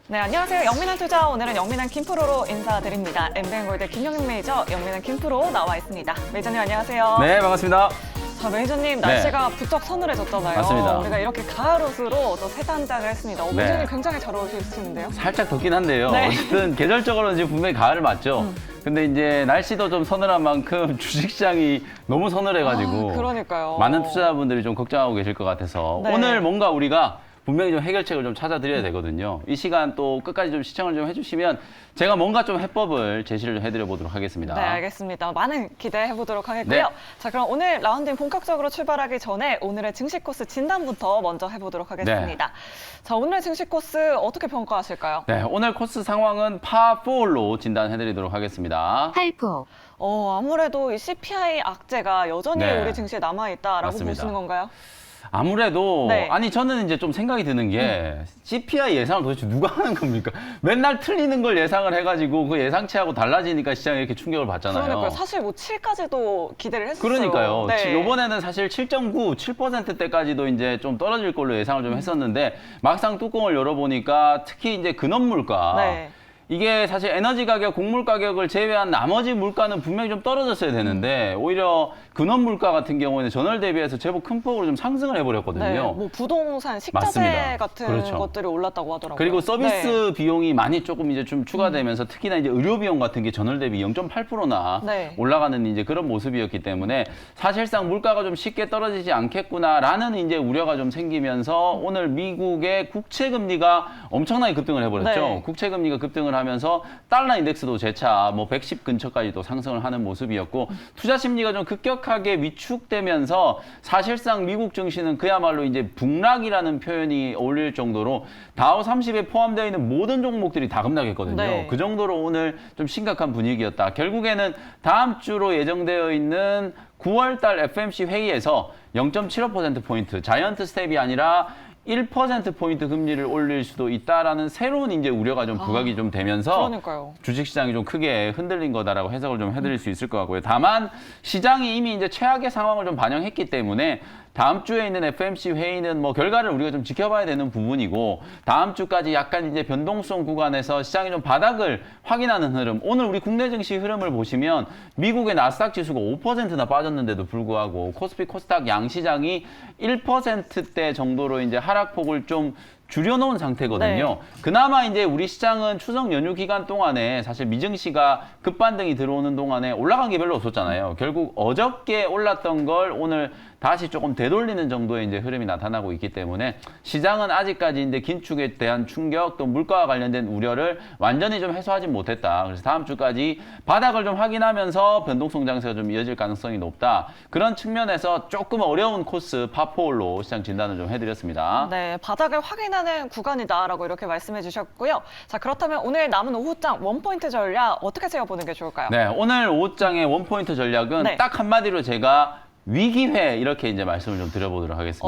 네, 안녕하세요. 영민한 투자. 오늘은 영민한 김프로로 인사드립니다. 엠뱅골드 김영인 매니저, 영민한 김프로 나와 있습니다. 매니저님 안녕하세요. 네, 반갑습니다. 자, 매니저님 날씨가 부쩍 서늘해졌잖아요. 맞습니다. 우리가 이렇게 가을 옷으로 또 새 단장을 했습니다. 매니저님 굉장히 잘 어울리시는데요. 살짝 덥긴 한데요. 네. 어쨌든 계절적으로는 지금 분명히 가을을 맞죠. 근데 이제 날씨도 좀 서늘한 만큼 주식시장이 너무 서늘해가지고 그러니까요. 많은 투자자분들이 좀 걱정하고 계실 것 같아서 네. 오늘 뭔가 우리가 분명히 좀 해결책을 좀 찾아드려야 되거든요. 이 시간 또 끝까지 좀 시청을 좀 해주시면 제가 뭔가 좀 해법을 제시를 좀 해드려 보도록 하겠습니다. 네, 알겠습니다. 많은 기대해 보도록 하겠고요. 네. 자, 그럼 오늘 라운딩 본격적으로 출발하기 전에 오늘의 증시 코스 진단부터 먼저 해보도록 하겠습니다. 자, 오늘의 증시 코스 어떻게 평가하실까요? 네, 오늘 코스 상황은 파4로 진단해드리도록 하겠습니다. 팔포, 아무래도 이 CPI 악재가 여전히 네. 우리 증시에 남아있다라고 맞습니다. 보시는 건가요? 아무래도 네. 아니 저는 이제 좀 생각이 드는 게 CPI 예상을 도대체 누가 하는 겁니까? 맨날 틀리는 걸 예상을 해가지고 그 예상치하고 달라지니까 시장이 이렇게 충격을 받잖아요. 그러니까요. 사실 뭐 7까지도 기대를 했었어요. 그러니까요. 네. 이번에는 사실 7.9, 7%대까지도 이제 좀 떨어질 걸로 예상을 좀 했었는데 막상 뚜껑을 열어보니까 특히 이제 근원물가 네. 이게 사실 에너지 가격, 곡물 가격을 제외한 나머지 물가는 분명히 좀 떨어졌어야 되는데 오히려 근원 물가 같은 경우에는 전월 대비해서 제법 큰 폭으로 좀 상승을 해버렸거든요. 네, 뭐 부동산, 식자재 맞습니다. 같은 그렇죠. 것들이 올랐다고 하더라고요. 그리고 서비스 네. 비용이 많이 조금 이제 좀 추가되면서 특히나 이제 의료 비용 같은 게 전월 대비 0.8%나 네. 올라가는 이제 그런 모습이었기 때문에 사실상 물가가 좀 쉽게 떨어지지 않겠구나라는 이제 우려가 좀 생기면서 오늘 미국의 국채 금리가 엄청나게 급등을 해버렸죠. 네. 국채 금리가 급등을 하면서 달러 인덱스도 재차 뭐 110 근처까지도 상승을 하는 모습이었고 투자 심리가 좀 급격하게 위축되면서 사실상 미국 증시는 그야말로 이제 북락이라는 표현이 어울릴 정도로 다우 30에 포함되어 있는 모든 종목들이 다 급락했거든요. 네. 그 정도로 오늘 좀 심각한 분위기였다. 결국에는 다음 주로 예정되어 있는 9월 달 FMC 회의에서 0.75%포인트, 자이언트 스텝이 아니라 1%포인트 금리를 올릴 수도 있다라는 새로운 이제 우려가 좀 부각이 좀 되면서 그러니까요. 주식시장이 좀 크게 흔들린 거다라고 해석을 좀 해드릴 수 있을 것 같고요. 다만 시장이 이미 이제 최악의 상황을 좀 반영했기 때문에 다음 주에 있는 FMC 회의는 뭐 결과를 우리가 좀 지켜봐야 되는 부분이고 다음 주까지 약간 이제 변동성 구간에서 시장이 좀 바닥을 확인하는 흐름. 오늘 우리 국내 증시 흐름을 보시면 미국의 나스닥 지수가 5%나 빠졌는데도 불구하고 코스피 코스닥 양시장이 1%대 정도로 이제 하락폭을 좀 줄여놓은 상태거든요. 네. 그나마 이제 우리 시장은 추석 연휴 기간 동안에 사실 미증시가 급반등이 들어오는 동안에 올라간 게 별로 없었잖아요. 결국 어저께 올랐던 걸 오늘 다시 조금 되돌리는 정도의 이제 흐름이 나타나고 있기 때문에 시장은 아직까지 이제 긴축에 대한 충격 또 물가와 관련된 우려를 완전히 좀 해소하지 못했다. 그래서 다음 주까지 바닥을 좀 확인하면서 변동성 장세가 좀 이어질 가능성이 높다. 그런 측면에서 조금 어려운 코스 파4로 시장 진단을 좀 해드렸습니다. 네, 바닥을 확인하는 구간이다라고 이렇게 말씀해 주셨고요. 자, 그렇다면 오늘 남은 오후장 원포인트 전략 어떻게 세워보는 게 좋을까요? 네, 오늘 오후장의 원포인트 전략은 네. 딱 한마디로 제가 위기회 이렇게 이제 말씀을 좀 드려보도록 하겠습니다.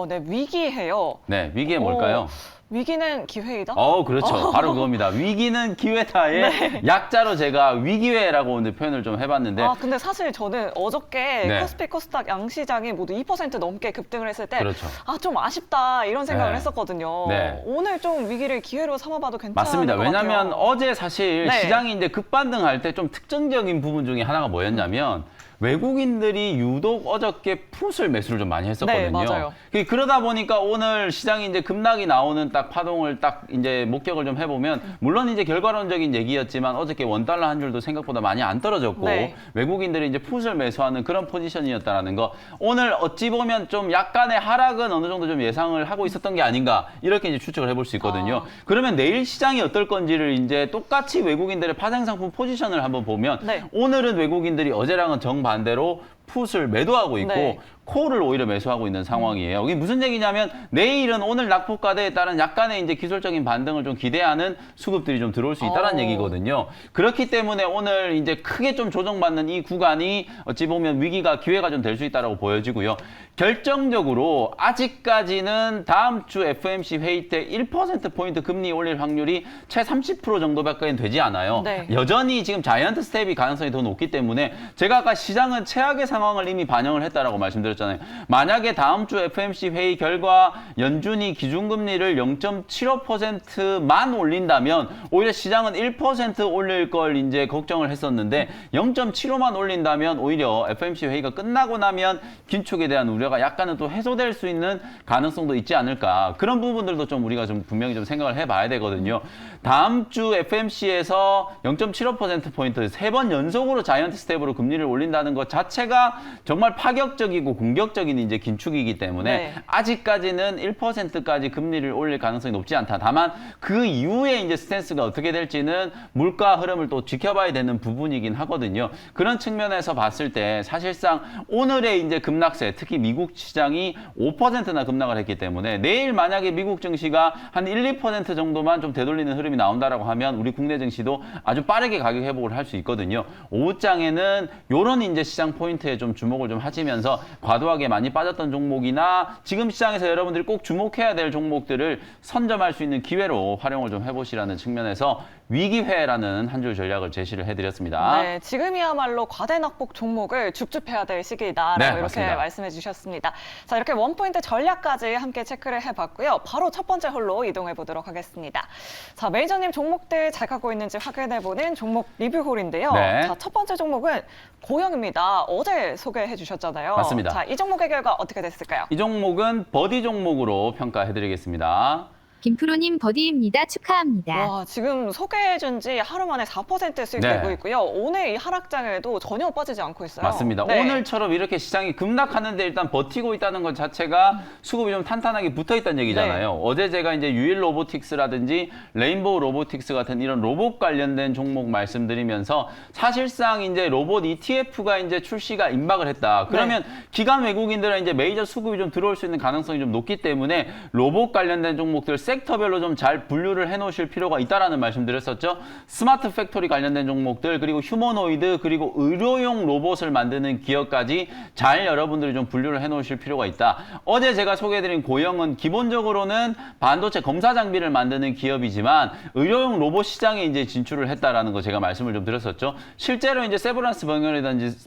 네, 위기해요. 네, 위기회 뭘까요? 위기는 기회이다? 그렇죠. 바로 그겁니다. 위기는 기회다의 네. 약자로 제가 위기회라고 오늘 표현을 좀 해봤는데 근데 사실 저는 어저께 네. 코스피 코스닥 양시장이 모두 2% 넘게 급등을 했을 때 그렇죠. 좀 아쉽다 이런 생각을 네. 했었거든요. 네. 오늘 좀 위기를 기회로 삼아봐도 괜찮을 맞습니다. 것 왜냐하면 같아요. 어제 사실 네. 시장이 이제 급반등할 때 좀 특징적인 부분 중에 하나가 뭐였냐면 외국인들이 유독 어저께 풋을 매수를 좀 많이 했었거든요. 네, 맞아요. 그러다 보니까 오늘 시장이 이제 급락이 나오는 딱 파동을 딱 이제 목격을 좀 해보면 물론 이제 결과론적인 얘기였지만 어저께 원달러 한 줄도 생각보다 많이 안 떨어졌고 네. 외국인들이 이제 풋을 매수하는 그런 포지션이었다라는 거 오늘 어찌 보면 좀 약간의 하락은 어느 정도 좀 예상을 하고 있었던 게 아닌가 이렇게 이제 추측을 해볼 수 있거든요. 그러면 내일 시장이 어떨 건지를 이제 똑같이 외국인들의 파생상품 포지션을 한번 보면 네. 오늘은 외국인들이 어제랑은 정반대로 풋을 매도하고 있고 네. 콜을 오히려 매수하고 있는 상황이에요. 이게 무슨 얘기냐면 내일은 오늘 낙폭과대에 따른 약간의 이제 기술적인 반등을 좀 기대하는 수급들이 좀 들어올 수 있다는 얘기거든요. 그렇기 때문에 오늘 이제 크게 좀 조정받는 이 구간이 어찌 보면 위기가 기회가 좀 될 수 있다라고 보여지고요. 결정적으로 아직까지는 다음 주 FMC 회의 때 1%포인트 금리 올릴 확률이 채 30% 정도밖에 되지 않아요. 네. 여전히 지금 자이언트 스텝이 가능성이 더 높기 때문에 제가 아까 시장은 최악의 상황을 이미 반영을 했다라고 말씀드렸습니다. 말씀드렸잖아요. 만약에 다음 주 FOMC 회의 결과 연준이 기준금리를 0.75%만 올린다면 오히려 시장은 1% 올릴 걸 이제 걱정을 했었는데 0.75만 올린다면 오히려 FOMC 회의가 끝나고 나면 긴축에 대한 우려가 약간은 또 해소될 수 있는 가능성도 있지 않을까. 그런 부분들도 좀 우리가 좀 분명히 좀 생각을 해봐야 되거든요. 다음 주 FOMC에서 0.75%포인트 3번 연속으로 자이언트 스텝으로 금리를 올린다는 것 자체가 정말 파격적이고 공격적인 이제 긴축이기 때문에 네. 아직까지는 1%까지 금리를 올릴 가능성이 높지 않다. 다만 그 이후에 이제 스탠스가 어떻게 될지는 물가 흐름을 또 지켜봐야 되는 부분이긴 하거든요. 그런 측면에서 봤을 때 사실상 오늘의 이제 급락세, 특히 미국 시장이 5%나 급락을 했기 때문에 내일 만약에 미국 증시가 한 1, 2% 정도만 좀 되돌리는 흐름이 나온다라고 하면 우리 국내 증시도 아주 빠르게 가격 회복을 할 수 있거든요. 오후장에는 이런 이제 시장 포인트에 좀 주목을 좀 하시면서 과도하게 많이 빠졌던 종목이나 지금 시장에서 여러분들이 꼭 주목해야 될 종목들을 선점할 수 있는 기회로 활용을 좀 해보시라는 측면에서 위기회라는 한 줄 전략을 제시를 해드렸습니다. 네, 지금이야말로 과대낙폭 종목을 줍줍해야 될 시기다라고 네, 이렇게 맞습니다. 말씀해 주셨습니다. 자, 이렇게 원포인트 전략까지 함께 체크를 해봤고요. 바로 첫 번째 홀로 이동해 보도록 하겠습니다. 자, 매니저님 종목들 잘 갖고 있는지 확인해보는 종목 리뷰 홀인데요. 네. 자, 첫 번째 종목은 고영입니다. 어제 소개해 주셨잖아요. 맞습니다. 자, 이 종목의 결과 어떻게 됐을까요? 이 종목은 버디 종목으로 평가해드리겠습니다. 김프로님 버디입니다. 축하합니다. 와, 지금 소개해준 지 하루 만에 4% 수익 네. 내고 있고요. 오늘 이 하락장에도 전혀 빠지지 않고 있어요. 맞습니다. 네. 오늘처럼 이렇게 시장이 급락하는데 일단 버티고 있다는 것 자체가 수급이 좀 탄탄하게 붙어 있다는 얘기잖아요. 네. 어제 제가 이제 유일 로보틱스라든지 레인보우 로보틱스 같은 이런 로봇 관련된 종목 말씀드리면서 사실상 이제 로봇 ETF가 이제 출시가 임박을 했다. 그러면 기관 외국인들은 이제 메이저 수급이 좀 들어올 수 있는 가능성이 좀 높기 때문에 로봇 관련된 종목들 섹터별로 좀 잘 분류를 해 놓으실 필요가 있다라는 말씀드렸었죠. 스마트 팩토리 관련된 종목들 그리고 휴머노이드 그리고 의료용 로봇을 만드는 기업까지 잘 여러분들이 좀 분류를 해 놓으실 필요가 있다. 어제 제가 소개해드린 고영은 기본적으로는 반도체 검사 장비를 만드는 기업이지만 의료용 로봇 시장에 이제 진출을 했다라는 거 제가 말씀을 좀 드렸었죠. 실제로 이제 세브란스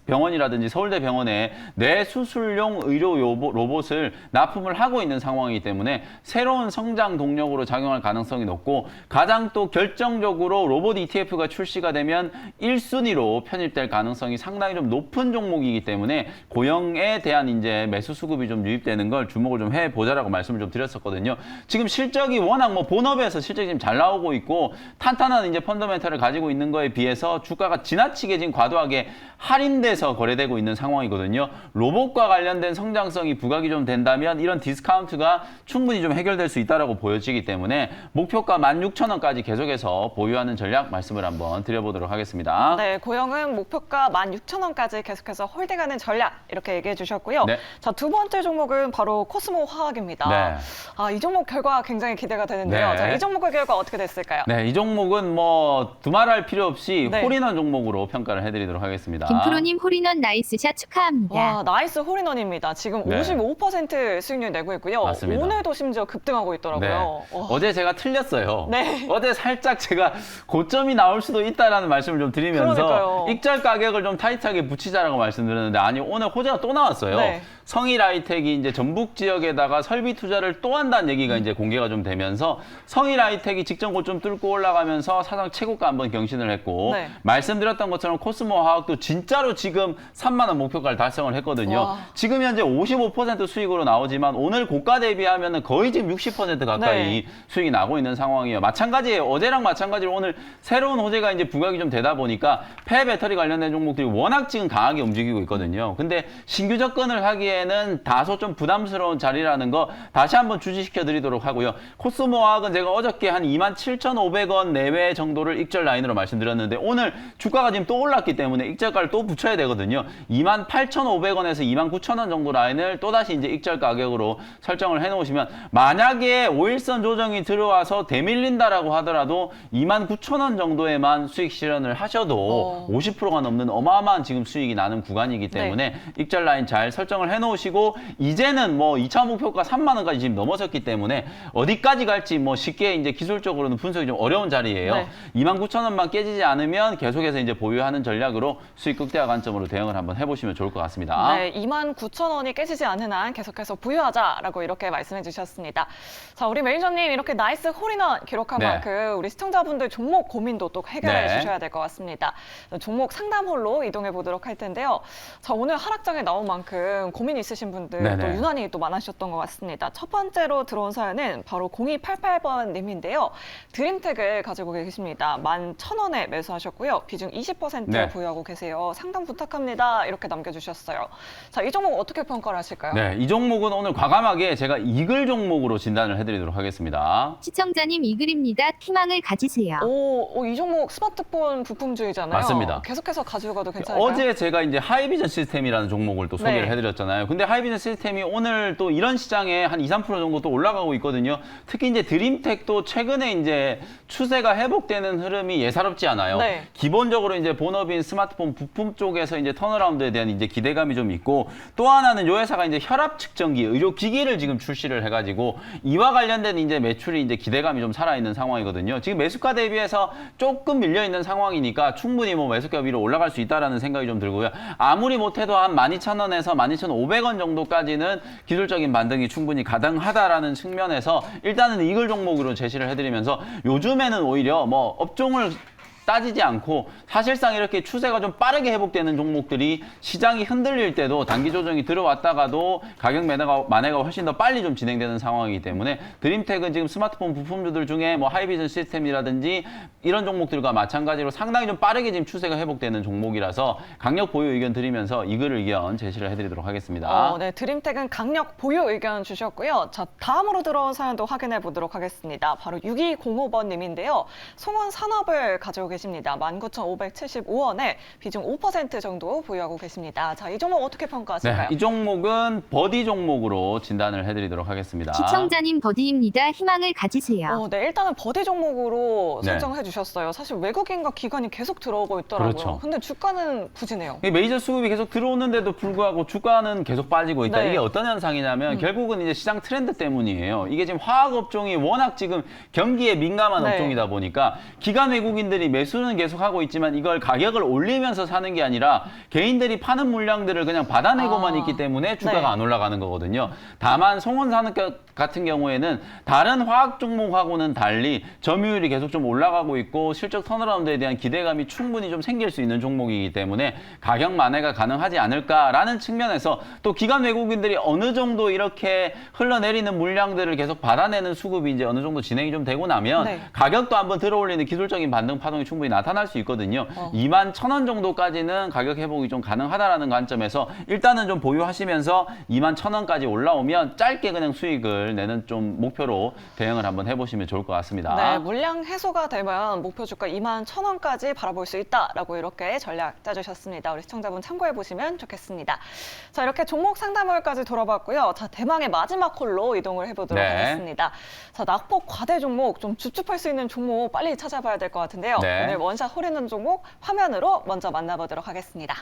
병원이라든지 서울대 병원에 뇌수술용 의료 로봇을 납품을 하고 있는 상황이기 때문에 새로운 성장 동력으로 작용할 가능성이 높고 가장 또 결정적으로 로봇 ETF가 출시가 되면 1순위로 편입될 가능성이 상당히 좀 높은 종목이기 때문에 고영에 대한 이제 매수 수급이 좀 유입되는 걸 주목을 좀 해보자라고 말씀을 좀 드렸었거든요. 지금 실적이 워낙 뭐 본업에서 실적이 지금 잘 나오고 있고 탄탄한 이제 펀더멘털을 가지고 있는 거에 비해서 주가가 지나치게 지금 과도하게 할인돼서 거래되고 있는 상황이거든요. 로봇과 관련된 성장성이 부각이 좀 된다면 이런 디스카운트가 충분히 좀 해결될 수 있다라고 보여지기 때문에 목표가 16,000원까지 계속해서 보유하는 전략 말씀을 한번 드려보도록 하겠습니다. 네, 고영은 목표가 16,000원까지 계속해서 홀딩하는 전략 이렇게 얘기해 주셨고요. 네. 자, 두 번째 종목은 바로 코스모 화학입니다. 네. 아, 이 종목 결과 굉장히 기대가 되는데요. 네. 자, 이 종목의 결과 어떻게 됐을까요? 네, 이 종목은 뭐 두말할 필요 없이 네. 홀인원 종목으로 평가를 해드리도록 하겠습니다. 김프로님 홀인원 나이스샷 축하합니다. 와, 나이스 홀인원입니다. 지금 네. 55% 수익률 내고 있고요. 맞습니다. 오늘도 심지어 급등하고 있더라고요. 네. 어제 제가 틀렸어요. 네. 어제 살짝 제가 고점이 나올 수도 있다라는 말씀을 좀 드리면서 그러니까요. 익절 가격을 좀 타이트하게 붙이자라고 말씀드렸는데 아니 오늘 호재가 또 나왔어요. 네. 성일하이텍이 이제 전북 지역에다가 설비 투자를 또 한다는 얘기가 이제 공개가 좀 되면서 성일하이텍이 직전 고점 뚫고 올라가면서 사상 최고가 한번 경신을 했고 네. 말씀드렸던 것처럼 코스모 화학도 진짜로 지금 3만 원 목표가를 달성을 했거든요. 와. 지금 현재 55% 수익으로 나오지만 오늘 고가 대비하면 거의 지금 60% 가까이 네. 수익이 나고 있는 상황이에요. 마찬가지예요. 어제랑 마찬가지로 오늘 새로운 호재가 이제 부각이 좀 되다 보니까 폐배터리 관련된 종목들이 워낙 지금 강하게 움직이고 있거든요. 근데 신규 접근을 하기에는 다소 좀 부담스러운 자리라는 거 다시 한번 주지시켜 드리도록 하고요. 코스모 화학은 제가 어저께 한 27,500원 내외 정도를 익절 라인으로 말씀드렸는데 오늘 주가가 지금 또 올랐기 때문에 익절가를 또 붙여야 되거든요. 28,500원에서 29,000원 정도 라인을 또다시 이제 익절 가격으로 설정을 해 놓으시면 만약에 5일선 조정이 들어와서 대밀린다라고 하더라도 29,000원 정도에만 수익 실현을 하셔도 50%가 넘는 어마어마한 지금 수익이 나는 구간이기 때문에 익절 라인 잘 설정을 해 놓으시면 해놓으시고 이제는 뭐 2차 목표가 3만 원까지 지금 넘어섰기 때문에 어디까지 갈지 뭐 쉽게 이제 기술적으로는 분석이 좀 어려운 자리예요. 네. 29,000원만 깨지지 않으면 계속해서 이제 보유하는 전략으로 수익 극대화 관점으로 대응을 한번 해보시면 좋을 것 같습니다. 네, 29,000원이 깨지지 않는 한 계속해서 보유하자라고 이렇게 말씀해 주셨습니다. 자, 우리 매니저님 이렇게 나이스 홀인원 기록한 네. 만큼 우리 시청자분들 종목 고민도 또 해결해 네. 주셔야 될 것 같습니다. 종목 상담홀로 이동해 보도록 할 텐데요. 자, 오늘 하락장에 나온 만큼 고민 있으신 분들 네네. 또 유난히 또 많으셨던 것 같습니다. 첫 번째로 들어온 사연은 바로 0288번 님인데요. 드림텍을 가지고 계십니다. 11,000원에 매수하셨고요. 비중 20% 네. 보유하고 계세요. 상담 부탁합니다. 이렇게 남겨주셨어요. 자, 이 종목 어떻게 평가를 하실까요? 네, 이 종목은 오늘 과감하게 제가 이글 종목으로 진단을 해드리도록 하겠습니다. 시청자님 이 글입니다. 희망을 가지세요. 이 종목 스마트폰 부품주의잖아요. 맞습니다. 계속해서 가지고 가도 괜찮을까요? 어제 제가 이제 하이비전 시스템이라는 종목을 또 소개를 네. 해드렸잖아요. 근데 하이비전 시스템이 오늘 또 이런 시장에 한 2, 3% 정도 또 올라가고 있거든요. 특히 이제 드림텍도 최근에 이제 추세가 회복되는 흐름이 예사롭지 않아요. 네. 기본적으로 이제 본업인 스마트폰 부품 쪽에서 이제 턴어라운드에 대한 이제 기대감이 좀 있고 또 하나는 이 회사가 이제 혈압 측정기, 의료 기기를 지금 출시를 해가지고 이와 관련된 이제 매출이 이제 기대감이 좀 살아있는 상황이거든요. 지금 매수가 대비해서 조금 밀려 있는 상황이니까 충분히 뭐 매수가 위로 올라갈 수 있다라는 생각이 좀 들고요. 아무리 못해도 한 12,000원에서 12,500원 정도까지는 기술적인 반등이 충분히 가능하다라는 측면에서 일단은 이글 종목으로 제시를 해드리면서 요즘에는 오히려 뭐 업종을 따지지 않고 사실상 이렇게 추세가 좀 빠르게 회복되는 종목들이 시장이 흔들릴 때도 단기 조정이 들어왔다가도 가격 만회가 훨씬 더 빨리 좀 진행되는 상황이기 때문에 드림텍은 지금 스마트폰 부품주들 중에 뭐 하이비전 시스템이라든지 이런 종목들과 마찬가지로 상당히 좀 빠르게 지금 추세가 회복되는 종목이라서 강력 보유 의견 드리면서 이글 의견 제시를 해드리도록 하겠습니다. 네, 드림텍은 강력 보유 의견 주셨고요. 자, 다음으로 들어온 사연도 확인해 보도록 하겠습니다. 바로 6205번 님인데요. 송원 산업을 가지고 계십니다. 19,575원에 비중 5% 정도 보유하고 계십니다. 자, 이 종목 어떻게 평가하실까요? 네, 이 종목은 버디 종목으로 진단을 해드리도록 하겠습니다. 시청자님 버디입니다. 희망을 가지세요. 네, 일단은 버디 종목으로 네. 설정해 주셨어요. 사실 외국인과 기관이 계속 들어오고 있더라고요. 그렇죠. 근데 주가는 부진해요. 이 메이저 수급이 계속 들어오는데도 불구하고 주가는 계속 빠지고 있다. 네. 이게 어떤 현상이냐면 결국은 이제 시장 트렌드 때문이에요. 이게 지금 화학 업종이 워낙 지금 경기에 민감한 네. 업종이다 보니까 기관 외국인들이 매수는 계속 하고 있지만 이걸 가격을 올리면서 사는 게 아니라 개인들이 파는 물량들을 그냥 받아내고만 있기 때문에 주가가 네. 안 올라가는 거거든요. 다만 송원산업 같은 경우에는 다른 화학 종목하고는 달리 점유율이 계속 좀 올라가고 있고 실적 턴어라운드에 대한 기대감이 충분히 좀 생길 수 있는 종목이기 때문에 가격 만회가 가능하지 않을까라는 측면에서 또 기관 외국인들이 어느 정도 이렇게 흘러내리는 물량들을 계속 받아내는 수급이 이제 어느 정도 진행이 좀 되고 나면 네. 가격도 한번 들어올리는 기술적인 반등 파동이 충분히 나타날 수 있거든요. 21,000원 정도까지는 가격 회복이 좀 가능하다라는 관점에서 일단은 좀 보유하시면서 21,000원까지 올라오면 짧게 그냥 수익을 내는 좀 목표로 대응을 한번 해보시면 좋을 것 같습니다. 네, 물량 해소가 되면 목표 주가 21,000원까지 바라볼 수 있다라고 이렇게 전략 짜주셨습니다. 우리 시청자분 참고해 보시면 좋겠습니다. 자, 이렇게 종목 상담월까지 돌아봤고요. 자, 대망의 마지막 콜로 이동을 해보도록 네. 하겠습니다. 자, 낙폭 과대 종목, 좀 줍줍할 수 있는 종목 빨리 찾아봐야 될 것 같은데요. 네. 오늘 원샷 홀인원 종목 화면으로 먼저 만나보도록 하겠습니다.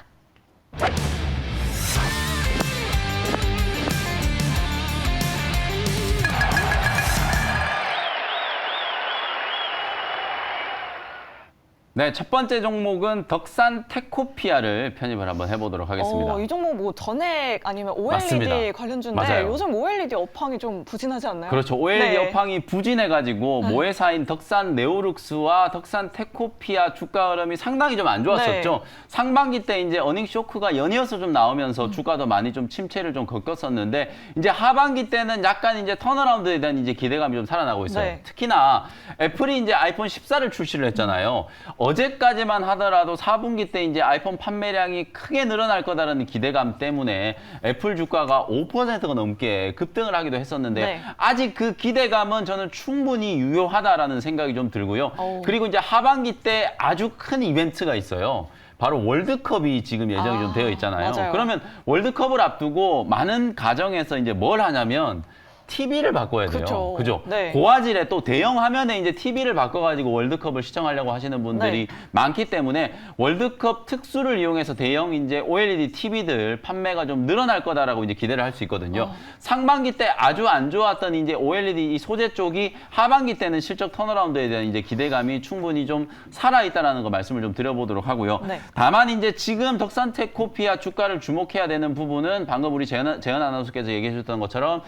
네, 첫 번째 종목은 덕산 테코피아를 편입을 한번 해보도록 하겠습니다. 이 종목 뭐 전액 아니면 OLED 맞습니다. 관련주인데 맞아요. 요즘 OLED 업황이 좀 부진하지 않나요? 그렇죠. OLED 네. 업황이 부진해가지고 모회사인 덕산 네오룩스와 덕산 테코피아 주가 흐름이 상당히 좀 안 좋았었죠. 네. 상반기 때 이제 어닝 쇼크가 연이어서 좀 나오면서 주가도 많이 좀 침체를 좀 겪었었는데 이제 하반기 때는 약간 이제 턴어라운드에 대한 이제 기대감이 좀 살아나고 있어요. 네. 특히나 애플이 이제 아이폰 14를 출시를 했잖아요. 어제까지만 하더라도 4분기 때 이제 아이폰 판매량이 크게 늘어날 거다라는 기대감 때문에 애플 주가가 5%가 넘게 급등을 하기도 했었는데 네. 아직 그 기대감은 저는 충분히 유효하다라는 생각이 좀 들고요. 오. 그리고 이제 하반기 때 아주 큰 이벤트가 있어요. 바로 월드컵이 지금 예정이 좀 되어 있잖아요. 맞아요. 그러면 월드컵을 앞두고 많은 가정에서 이제 뭘 하냐면 TV를 바꿔야 돼요. 그쵸. 그죠? 네. 고화질의 또 대형 화면에 이제 TV를 바꿔가지고 월드컵을 시청하려고 하시는 분들이 많기 때문에 월드컵 특수를 이용해서 대형 이제 OLED TV들 판매가 좀 늘어날 거다라고 이제 기대를 할 수 있거든요. 상반기 때 아주 안 좋았던 이제 OLED 이 소재 쪽이 하반기 때는 실적 턴어라운드에 대한 이제 기대감이 충분히 좀 살아있다라는 거 말씀을 좀 드려보도록 하고요. 네. 다만 이제 지금 덕산테코피아 주가를 주목해야 되는 부분은 방금 우리 재현 아나운서께서 얘기해 주셨던 것처럼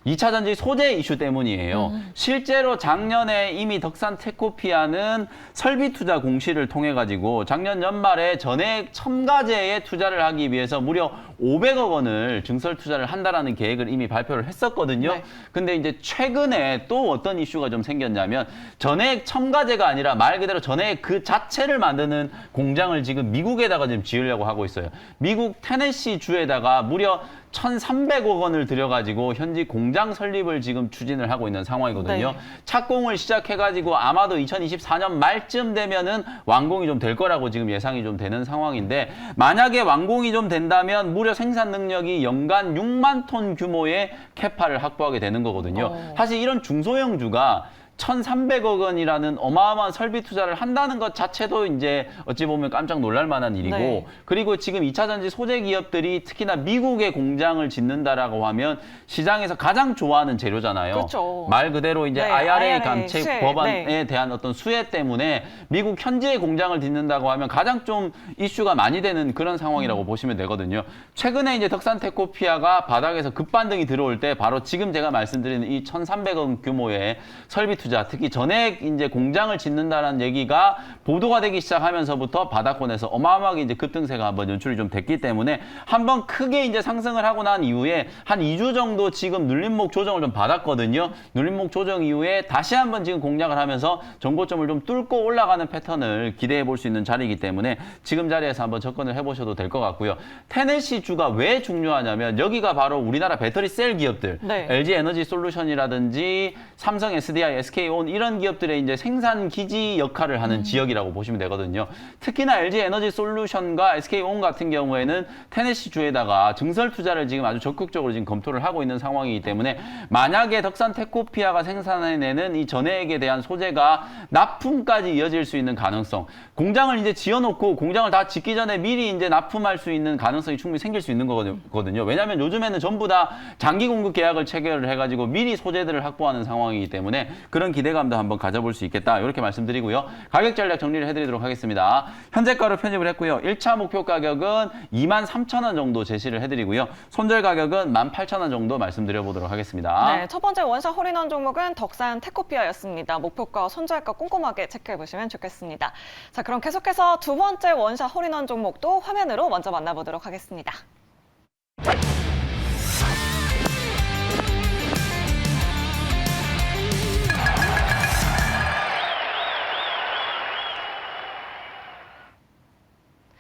2차 전지 소재 이슈 때문이에요. 실제로 작년에 이미 덕산테코피아는 설비 투자 공시를 통해 가지고 작년 연말에 전액 첨가제에 투자를 하기 위해서 무려 500억 원을 증설 투자를 한다라는 계획을 이미 발표를 했었거든요. 네. 근데 이제 최근에 또 어떤 이슈가 좀 생겼냐면 전액 첨가제가 아니라 말 그대로 전액 그 자체를 만드는 공장을 지금 미국에다가 지금 지으려고 하고 있어요. 미국 테네시 주에다가 무려 1,300억 원을 들여가지고 현지 공장 설립을 지금 추진을 하고 있는 상황이거든요. 네. 착공을 시작해가지고 아마도 2024년 말쯤 되면은 완공이 좀 될 거라고 지금 예상이 좀 되는 상황인데 만약에 완공이 좀 된다면 무려 생산 능력이 연간 6만 톤 규모의 캐파를 확보하게 되는 거거든요. 사실 이런 중소형주가 1,300억 원이라는 어마어마한 설비 투자를 한다는 것 자체도 이제 어찌 보면 깜짝 놀랄 만한 일이고 네. 그리고 지금 2차 전지 소재 기업들이 특히나 미국의 공장을 짓는다라고 하면 시장에서 가장 좋아하는 재료잖아요. 그렇죠. 말 그대로 이제 네, IRA 수혜. 감책 법안에 네. 대한 어떤 수혜 때문에 미국 현지의 공장을 짓는다고 하면 가장 좀 이슈가 많이 되는 그런 상황이라고 보시면 되거든요. 최근에 이제 덕산테코피아가 바닥에서 급반등이 들어올 때 바로 지금 제가 말씀드리는 이 1,300억 규모의 설비 투자 특히 전액 이제 공장을 짓는다는 얘기가 보도가 되기 시작하면서부터 바닥권에서 어마어마하게 이제 급등세가 한번 연출이 좀 됐기 때문에 한번 크게 이제 상승을 하고 난 이후에 한 2주 정도 지금 눌림목 조정을 좀 받았거든요. 눌림목 조정 이후에 다시 한번 지금 공략을 하면서 정고점을 좀 뚫고 올라가는 패턴을 기대해 볼 수 있는 자리이기 때문에 지금 자리에서 한번 접근을 해보셔도 될 것 같고요. 테네시 주가 왜 중요하냐면 여기가 바로 우리나라 배터리 셀 기업들 네. LG 에너지 솔루션이라든지 삼성 SDI, SK온 이런 기업들의 이제 생산 기지 역할을 하는 지역이라고 보시면 되거든요. 특히나 LG 에너지 솔루션과 SK온 같은 경우에는 테네시 주에다가 증설 투자를 지금 아주 적극적으로 지금 검토를 하고 있는 상황이기 때문에 만약에 덕산테코피아가 생산해내는 이 전해액에 대한 소재가 납품까지 이어질 수 있는 가능성, 공장을 이제 지어놓고 공장을 다 짓기 전에 미리 이제 납품할 수 있는 가능성이 충분히 생길 수 있는 거거든요. 왜냐하면 요즘에는 전부 다 장기 공급 계약을 체결을 해가지고 미리 소재들을 확보하는 상황이기 때문에 그런 기대감도 한번 가져볼 수 있겠다. 이렇게 말씀드리고요. 가격 전략 정리를 해드리도록 하겠습니다. 현재가로 편입을 했고요. 1차 목표 가격은 23,000원 정도 제시를 해드리고요. 손절 가격은 18,000원 정도 말씀드려보도록 하겠습니다. 네, 첫 번째 원샷 홀인원 종목은 덕산테코피아였습니다. 목표가 손절가 꼼꼼하게 체크해보시면 좋겠습니다. 자, 그럼 계속해서 두 번째 원샷 홀인원 종목도 화면으로 먼저 만나보도록 하겠습니다.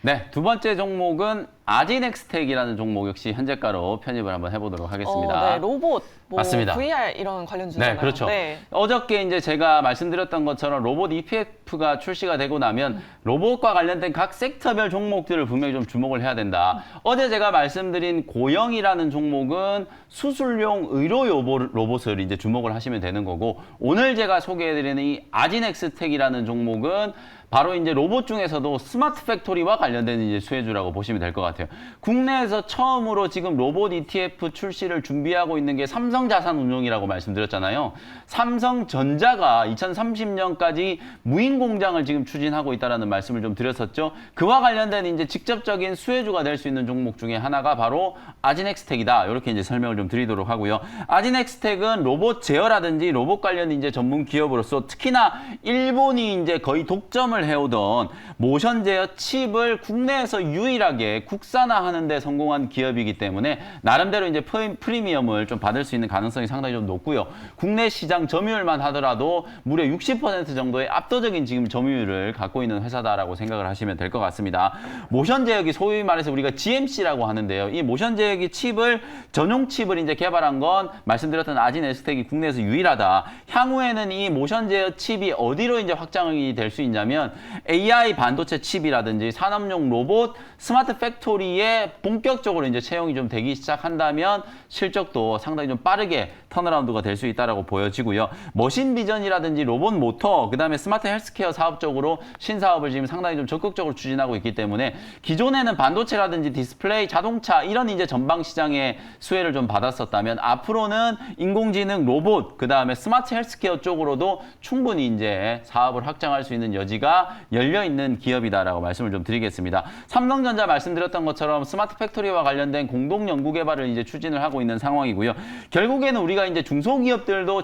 네, 두 번째 종목은 아지넥스텍이라는 종목 역시 현재가로 편입을 한번 해보도록 하겠습니다. 네, 로봇, 뭐 맞습니다. VR 이런 관련주잖아요. 네, 그렇죠. 네. 어저께 이제 제가 말씀드렸던 것처럼 로봇 ETF가 출시가 되고 나면 로봇과 관련된 각 섹터별 종목들을 분명히 좀 주목을 해야 된다. 어제 제가 말씀드린 고영이라는 종목은 수술용 의료 로봇을 이제 주목을 하시면 되는 거고 오늘 제가 소개해드리는 이 아지넥스텍이라는 종목은 바로 이제 로봇 중에서도 스마트 팩토리와 관련된 이제 수혜주라고 보시면 될 것 같아요. 국내에서 처음으로 지금 로봇 ETF 출시를 준비하고 있는 게 삼성자산운용이라고 말씀드렸잖아요. 삼성전자가 2030년까지 무인 공장을 지금 추진하고 있다는 말씀을 좀 드렸었죠. 그와 관련된 이제 직접적인 수혜주가 될 수 있는 종목 중에 하나가 바로 아지넥스텍이다. 이렇게 이제 설명을 좀 드리도록 하고요. 아지넥스텍은 로봇 제어라든지 로봇 관련 이제 전문 기업으로서 특히나 일본이 이제 거의 독점을 해오던 모션 제어 칩을 국내에서 유일하게 국산화하는 데 성공한 기업이기 때문에 나름대로 이제 프리미엄을 좀 받을 수 있는 가능성이 상당히 좀 높고요. 국내 시장 점유율만 하더라도 무려 60% 정도의 압도적인 지금 점유율을 갖고 있는 회사다라고 생각을 하시면 될 것 같습니다. 모션 제어기 소위 말해서 우리가 GMC라고 하는데요. 이 모션 제어기 칩을 전용 칩을 이제 개발한 건 말씀드렸던 아지넥스텍이 국내에서 유일하다. 향후에는 이 모션 제어 칩이 어디로 이제 확장이 될 수 있냐면 AI 반도체 칩이라든지 산업용 로봇, 스마트 팩토리 팩토리에 본격적으로 이제 채용이 좀 되기 시작한다면 실적도 상당히 좀 빠르게 턴어라운드가 될 수 있다라고 보여지고요. 머신 비전이라든지 로봇 모터, 그다음에 스마트 헬스케어 사업 쪽으로 신사업을 지금 상당히 좀 적극적으로 추진하고 있기 때문에 기존에는 반도체라든지 디스플레이, 자동차 이런 이제 전방 시장의 수혜를 좀 받았었다면 앞으로는 인공지능, 로봇, 그다음에 스마트 헬스케어 쪽으로도 충분히 이제 사업을 확장할 수 있는 여지가 열려 있는 기업이다라고 말씀을 좀 드리겠습니다. 삼성전자 말씀드렸던 것처럼 스마트 팩토리와 관련된 공동 연구 개발을 이제 추진을 하고 있는 상황이고요. 결국에는 우리가 이제 중소기업들도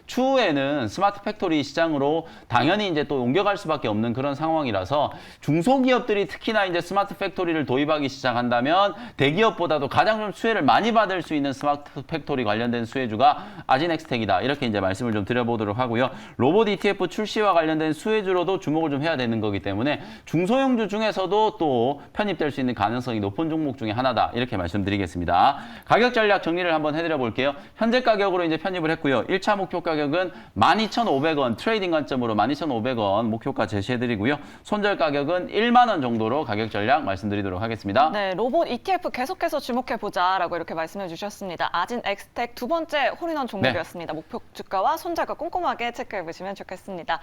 추후에는 스마트 팩토리 시장으로 당연히 이제 또 옮겨갈 수밖에 없는 그런 상황이라서 중소기업들이 특히나 이제 스마트 팩토리를 도입하기 시작한다면 대기업보다도 가장 좀 수혜를 많이 받을 수 있는 스마트 팩토리 관련된 수혜주가 아진엑스텍이다. 이렇게 이제 말씀을 좀 드려보도록 하고요. 로봇 ETF 출시와 관련된 수혜주로도 주목을 좀 해야 되는 거기 때문에 중소형주 중에서도 또 편입될 수 있는 가능성이 높은 종목 중에 하나다. 이렇게 말씀드리겠습니다. 가격 전략 정리를 한번 해드려 볼게요. 현재 가격으로 이제 편입을 했고요. 1차 목표 가격은 12,500원, 트레이딩 관점으로 12,500원 목표가 제시해드리고요. 손절 가격은 1만 원 정도로 가격 전략 말씀드리도록 하겠습니다. 네, 로봇 ETF 계속해서 주목해보자라고 이렇게 말씀해 주셨습니다. 아진 엑스텍 두 번째 홀인원 종목이었습니다. 목표 주가와 손절가 꼼꼼하게 체크해보시면 좋겠습니다.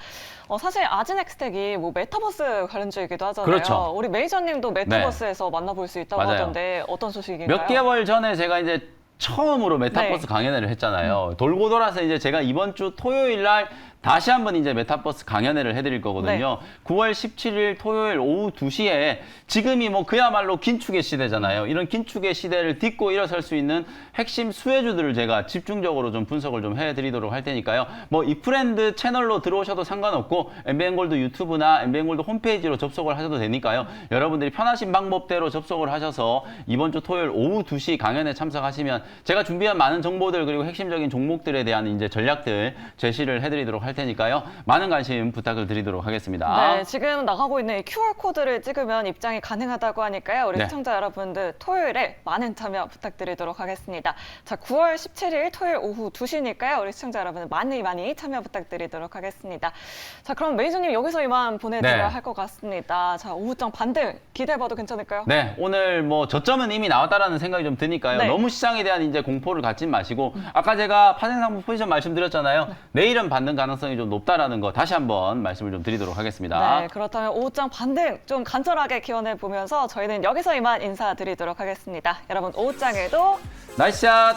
사실 아진 엑스텍이 뭐 메타버스 관련주이기도 하잖아요. 그렇죠. 우리 매니저님도 메타버스에서 만나볼 수 있다고 맞아요. 하던데 어떤 소식인가요? 몇 개월 전에 제가 이제 처음으로 메타버스 네. 강연회를 했잖아요. 돌고 돌아서 이제 제가 이번 주 토요일 날 다시 한번 이제 메타버스 강연회를 해드릴 거거든요. 9월 17일 토요일 오후 2시에 지금이 뭐 그야말로 긴축의 시대잖아요. 이런 긴축의 시대를 딛고 일어설 수 있는 핵심 수혜주들을 제가 집중적으로 좀 분석을 좀 해드리도록 할 테니까요. 뭐 이프렌드 채널로 들어오셔도 상관없고 MBN골드 유튜브나 MBN골드 홈페이지로 접속을 하셔도 되니까요. 여러분들이 편하신 방법대로 접속을 하셔서 이번 주 토요일 오후 2시 강연에 참석하시면 제가 준비한 많은 정보들 그리고 핵심적인 종목들에 대한 이제 전략들 제시를 해드리도록 할 테니까요. 많은 관심 부탁을 드리도록 하겠습니다. 네, 지금 나가고 있는 이 QR코드를 찍으면 입장이 가능하다고 하니까요. 우리 네. 시청자 여러분들 토요일에 많은 참여 부탁드리도록 하겠습니다. 자, 9월 17일 토요일 오후 2시니까요. 우리 시청자 여러분들 많이 참여 부탁드리도록 하겠습니다. 자, 그럼 매니저님 여기서 이만 보내드려야 네. 할 것 같습니다. 자, 오후장 반등 기대해봐도 괜찮을까요? 네, 오늘 뭐 저점은 이미 나왔다라는 생각이 좀 드니까요. 네. 너무 시장에 대한 이제 공포를 갖지 마시고 아까 제가 파생상품 포지션 말씀드렸잖아요. 내일은 받는 가능성이 좀 높다라는 거 다시 한번 말씀을 좀 드리도록 하겠습니다. 네, 그렇다면 오후장 반등 좀 간절하게 기원해 보면서 저희는 여기서 이만 인사드리도록 하겠습니다. 여러분 오후장에도 나이스 샷!